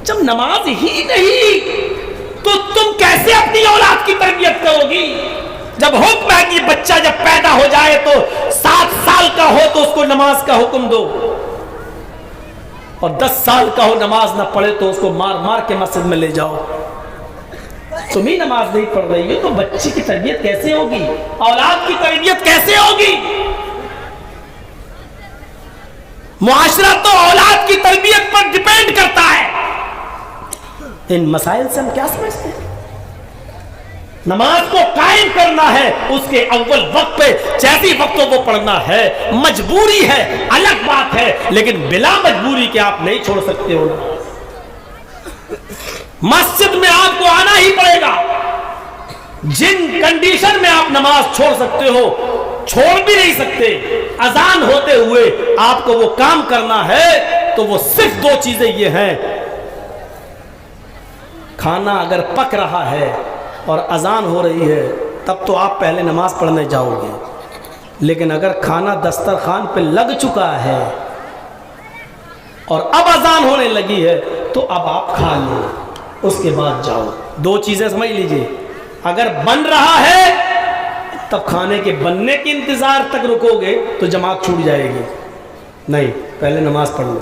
جب نماز ہی نہیں تو تم کیسے اپنی اولاد کی تربیت کرو گی؟ جب حکم ہے کہ بچہ جب پیدا ہو جائے تو 7 سال کا ہو تو اس کو نماز کا حکم دو، اور 10 سال کا ہو نماز نہ پڑھے تو اس کو مار مار کے مسجد میں لے جاؤ۔ تم ہی نماز نہیں پڑھ رہی ہو تو بچے کی تربیت کیسے ہوگی؟ اولاد کی تربیت کیسے ہوگی؟ معاشرہ تو اولاد کی تربیت پر ڈیپینڈ کرتا ہے۔ ان مسائل سے ہم کیا سمجھتے ہیں؟ نماز کو قائم کرنا ہے، اس کے اول وقت پہ جیسی وقت وہ پڑھنا ہے، مجبوری ہے الگ بات ہے، لیکن بلا مجبوری کے آپ نہیں چھوڑ سکتے ہو۔ مسجد میں آپ کو آنا ہی پڑے گا۔ جن کنڈیشن میں آپ نماز چھوڑ سکتے ہو چھوڑ بھی نہیں سکتے۔ اذان ہوتے ہوئے آپ کو وہ کام کرنا ہے تو وہ صرف 2 چیزیں یہ ہیں، کھانا اگر پک رہا ہے اور اذان ہو رہی ہے تب تو آپ پہلے نماز پڑھنے جاؤ گے، لیکن اگر کھانا دسترخوان پہ لگ چکا ہے اور اب اذان ہونے لگی ہے تو اب آپ کھا لو، اس کے بعد جاؤ۔ 2 چیزیں سمجھ لیجئے، اگر بن رہا ہے تب کھانے کے بننے کے انتظار تک رکو گے تو جماعت چھوٹ جائے گی، نہیں، پہلے نماز پڑھ لو۔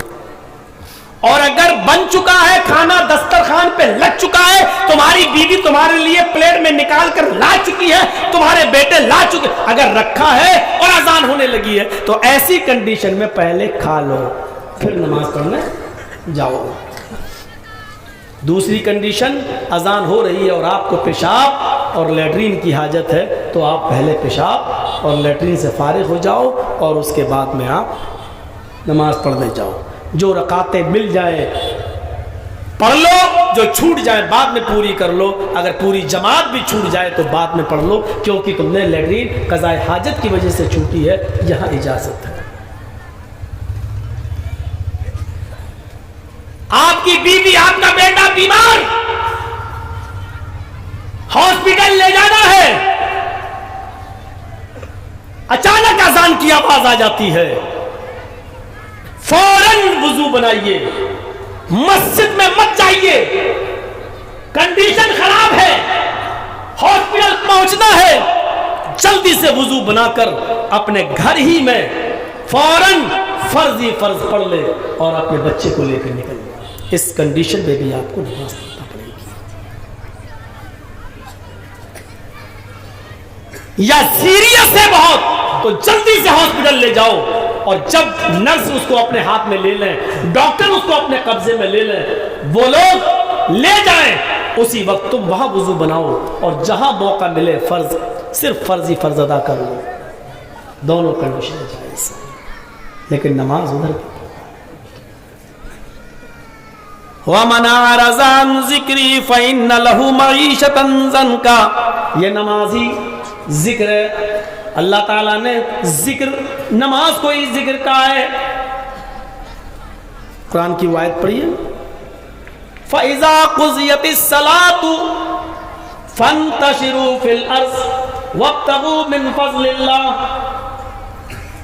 اور اگر بن چکا ہے کھانا دسترخوان پہ لگ چکا ہے، تمہاری بیوی تمہارے لیے پلیٹ میں نکال کر لا چکی ہے، تمہارے بیٹے لا چکے، اگر رکھا ہے اور اذان ہونے لگی ہے تو ایسی کنڈیشن میں پہلے کھا لو پھر نماز پڑھنے جاؤ۔ دوسری کنڈیشن، اذان ہو رہی ہے اور آپ کو پیشاب اور لیٹرین کی حاجت ہے تو آپ پہلے پیشاب اور لیٹرین سے فارغ ہو جاؤ اور اس کے بعد میں آپ نماز پڑھنے جاؤ۔ جو رکعتیں مل جائیں پڑھ لو، جو چھوٹ جائے بعد میں پوری کر لو، اگر پوری جماعت بھی چھوٹ جائے تو بعد میں پڑھ لو، کیونکہ تم نے لیٹرین قضاء حاجت کی وجہ سے چھوٹی ہے، یہاں اجازت ہے۔ آپ کی بیوی، آپ کا بیٹا بیمار، ہاسپٹل لے جانا ہے، اچانک اذان کی آواز آ جاتی ہے، فوراً وضو بنائیے، مسجد میں مت جائیے، کنڈیشن خراب ہے، ہاسپٹل پہنچنا ہے، جلدی سے وضو بنا کر اپنے گھر ہی میں فوراً فرض ہی فرض پڑھ لے اور اپنے بچے کو لے کر نکل جائے۔ اس کنڈیشن میں بھی آپ کو نماز پڑھنا پڑے گی۔ یا سیریس ہے بہت تو جلدی سے ہاسپٹل لے جاؤ، اور جب نرس اس کو اپنے ہاتھ میں لے لیں، ڈاکٹر اس کو اپنے قبضے میں لے لیں، وہ لوگ لے جائیں، اسی وقت تم وہاں وضو بناؤ اور جہاں موقع ملے فرض، صرف فرض ہی فرض ادا کر لو۔ دونوں کنڈیشن جائز ہیں، لیکن نماز ادھر کی۔ وَمَنْ أَعْرَضَ عَنْ ذِكْرِي فَإِنَّ لَهُ مَعِيشَةً ضَنْكًا۔ یہ نمازی ذکر ہے، اللہ تعالیٰ نے ذکر، نماز کو ہی ذکر کہا ہے۔ قرآن کی آیت پڑھیے، فَإِذَا قُضِيَتِ الصَّلَاةُ فَانْتَشِرُوا فِي الْأَرْضِ وَابْتَغُوا مِنْ فَضْلِ اللَّهِ۔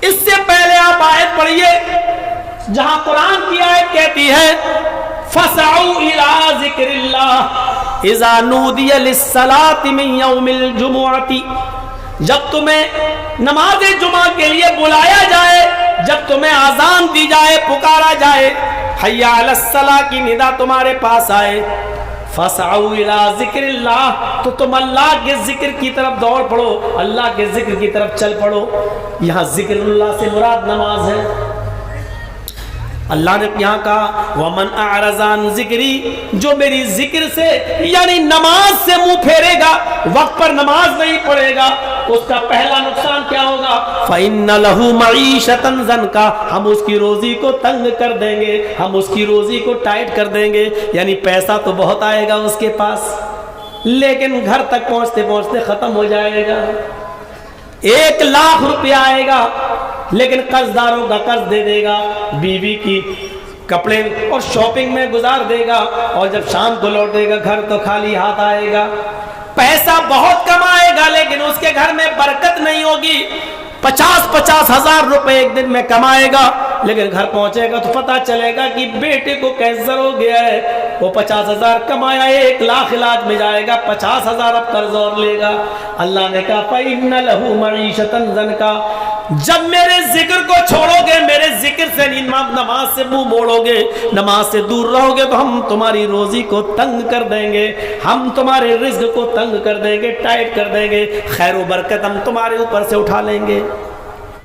اس سے پہلے آپ آیت پڑھیے جہاں قرآن کی آیت کہتی ہے فَسَعُوا إِلَىٰ ذِكْرِ اللَّهِ إِذَا نُودِيَ لِلصَّلَاةِ مِنْ يَوْمِ الْجُمُعَةِ۔ جب تمہیں نماز جمعہ کے لیے بلایا جائے، جب تمہیں اذان دی جائے، پکارا جائے، حی علی الصلاۃ کی ندا تمہارے پاس آئے، فَسَعُوا إِلَىٰ ذِكْرِ اللَّهِ، تو تم اللہ کے ذکر کی طرف دوڑ پڑو، اللہ کے ذکر کی طرف چل پڑو۔ یہاں ذکر اللہ سے مراد نماز ہے۔ اللہ نے یہاں کہا وَمَنْ أَعْرَضَ عَنْ ذِكْرِي، جو میری ذکر سے یعنی نماز سے منہ پھیرے گا، وقت پر نماز نہیں پڑھے گا، اس کا پہلا نقصان کیا ہوگا؟ فَإِنَّ لَهُ مَعِيشَةً ضَنْكًا، ہم اس کی روزی کو تنگ کر دیں گے، ہم اس کی روزی کو ٹائٹ کر دیں گے، یعنی پیسہ تو بہت آئے گا اس کے پاس، لیکن گھر تک پہنچتے پہنچتے ختم ہو جائے گا۔ 1,00,000 روپیہ آئے گا لیکن قرض داروں کا قرض دے دے گا، بیوی کی کپڑے اور شاپنگ میں گزار دے گا، اور جب شام کو لوٹے گا گھر تو خالی ہاتھ آئے گا۔ پیسہ بہت کمائے گا لیکن اس کے گھر میں برکت نہیں ہوگی۔ 50,000 ہزار روپے ایک دن میں کمائے گا، لیکن گھر پہنچے گا تو پتہ چلے گا کہ بیٹے کو کینسر ہو گیا ہے، وہ 50,000 کمایا 1,00,000 علاج میں جائے گا، 50,000 اب قرض اور لے گا۔ اللہ نے کہا فَإِنَّ لَهُ مَعِيشَةً ضَنْكَا، جب میرے ذکر کو چھوڑو گے، میرے ذکر سے نماز سے منہ موڑو گے، نماز سے دور رہو گے، تو ہم تمہاری روزی کو تنگ کر دیں گے، ہم تمہارے رزق کو تنگ کر دیں گے، ٹائٹ کر دیں گے، خیر و برکت ہم تمہارے اوپر سے اٹھا لیں گے۔